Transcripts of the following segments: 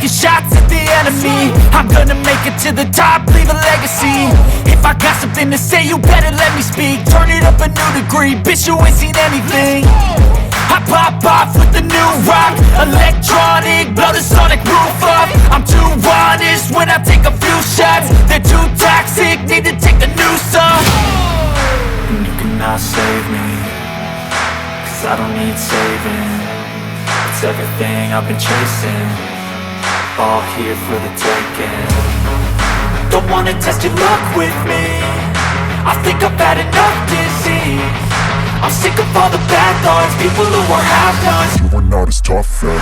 taking shots at the enemy. I'm gonna make it to the top, leave a legacy. If I got something to say, you better let me speak. Turn it up a new degree, bitch, you ain't seen anything. I pop off with the new rock, electronic, blow the sonic roof up. I'm too honest when I take a few shots. They're too toxic, need to take the noose off. And you cannot save me, cause I don't need saving. It's everything I've been chasing, all here for the taking. Don't wanna test your luck with me, I think I've had enough disease. I'm sick of all the bad thoughts, people who are half-nots. You are not as tough as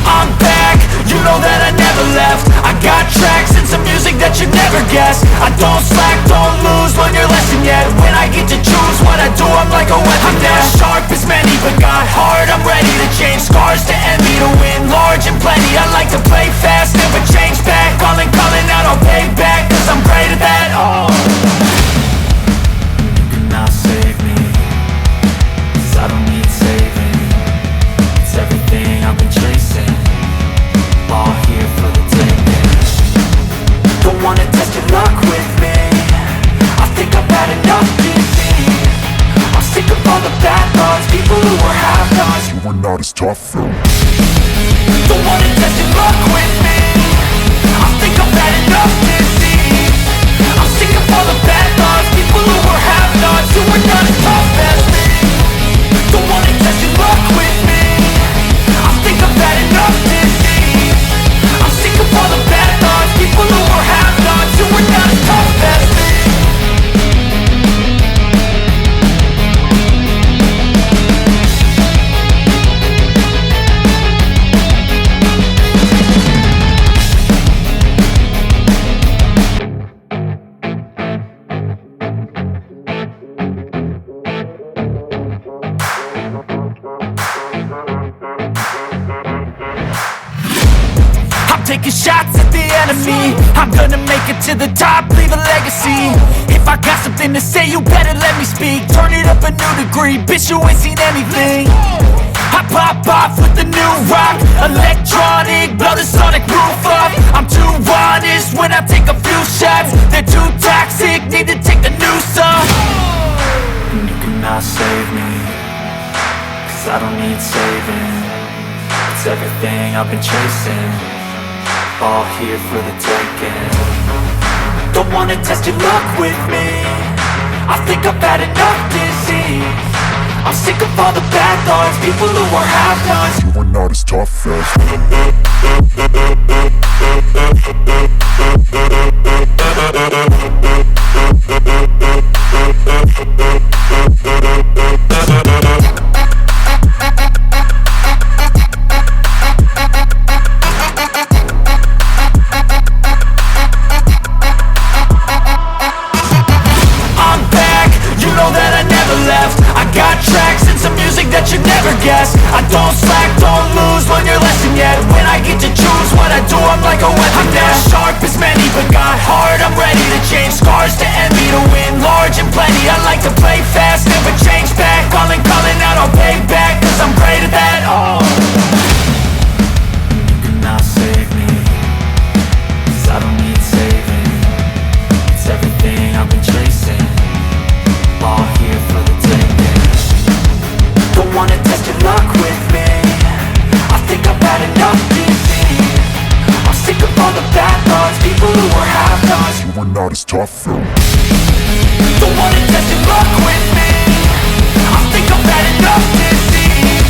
I'm back, you know that I never left. I got tracks and some music that you never guess. I don't slack, don't lose, learn your lesson yet. When I get to choose what I do, I'm like a weapon. I'm not sharp as many, but got heart. I'm ready to change scars to envy, to win large and plenty. I like to play fast, never change back. Calling out, I'll pay back, cause I'm great at that. Oh, you cannot save me, cause I don't need saving. It's everything I've been chasing, all here for the taking. Don't wanna test your luck with me, I think I've had enough disease. I'm sick of all the bad thoughts, people who are half-nots. you are not as tough as Don't wanna test your luck with me, I think I've had enough disease. I'm sick of all the bad thoughts, people who are half-nots, who are not as tough as me. Don't wanna test your luck with me, I think I've had enough disease. I'm sick of all the bad thoughts, people who are half-nots, who are not as tough as me. Taking shots at the enemy. I'm gonna make it to the top, leave a legacy. If I got something to say, you better let me speak. Turn it up a new degree, bitch, you ain't seen anything. I pop off with the new rock, electronic, blow the sonic roof up. I'm too honest when I take a few shots. They're too toxic, need to take the noose off. And you cannot save me, cause I don't need saving. It's everything I've been chasing, all here for the taking. Don't wanna test your luck with me, I think I've had enough disease. I'm sick of all the bad thoughts, people who are half-nots. you are not as tough as I don't slack, don't lose, learn your lesson yet. When I get to choose what I do, I'm like a weapon. I'm not sharp as many, but got heart. I'm ready to change scars to envy, to win large and plenty. I like to play fast, never change back. Calling out, I'll pay back, cause I'm great at that. Oh, you cannot save me, cause I don't need saving. It's everything I've been chasing, all here for the taking. Don't wanna test your luck with me, I think I've had enough disease. I'm sick of all the bad thoughts, people who are half-nots. you are not as tough as Don't wanna test your luck with me, I think I've had enough disease.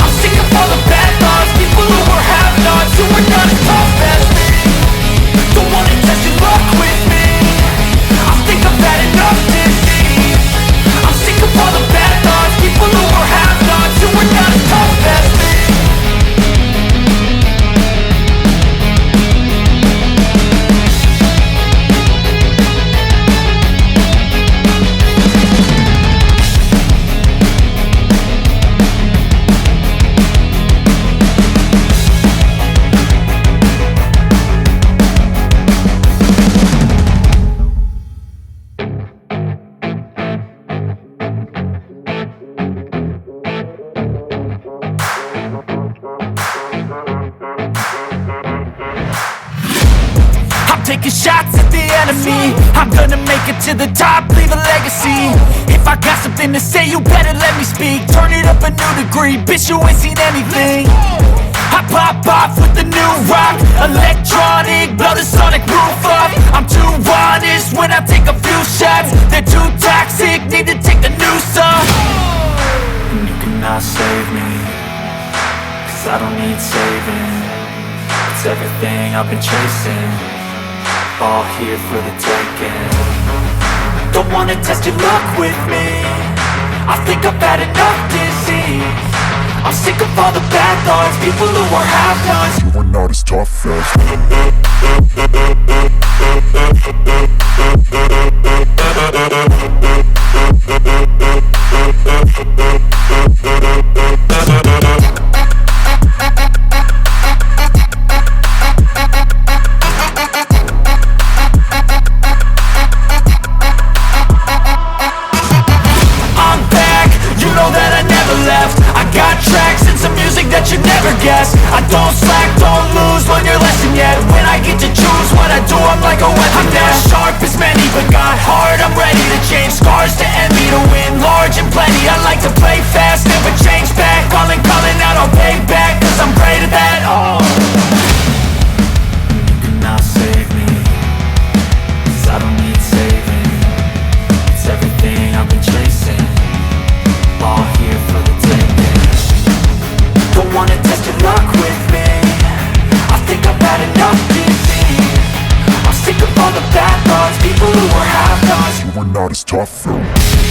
I'm sick of all the bad thoughts, people who are half-nots, who are not as tough as me. Don't wanna test your luck with me, I think I've had enough disease. I'm sick of all the bad thoughts, people who are half-nots, who are not as tough as me. taking shots at the enemy. I'm gonna make it to the top, leave a legacy. If I got something to say, you better let me speak. Turn it up a new degree, bitch, you ain't seen anything. I pop off with the new rock, electronic, blow the sonic roof up. I'm too honest when I take a few shots. They're too toxic, need to take the noose off. And you cannot save me, cause I don't need saving. It's everything I've been chasing, all here for the taking. Don't wanna test your luck with me, I think I've had enough disease. I'm sick of all the bad thoughts, people who are half-nots. You are not as tough as I'm back, you know that I never left. I got tracks and some music that you never guess. I don't slack, don't lose, learn your lesson yet. When I get to choose what I do, I'm like a weapon. I'm not sharp as many, but got hard, I'm ready to change. Scars to envy, to win large and plenty. I like to play fast, never change back. Calling out, I'll pay back, cause I'm great at that. Oh, you cannot save me, cause I don't need saving. It's everything I've been chasing, all here for the taking. Don't wanna test your luck with me, I think I've had enough disease. I'm sick of all the bad thoughts, people who are half-nots. you are not as tough as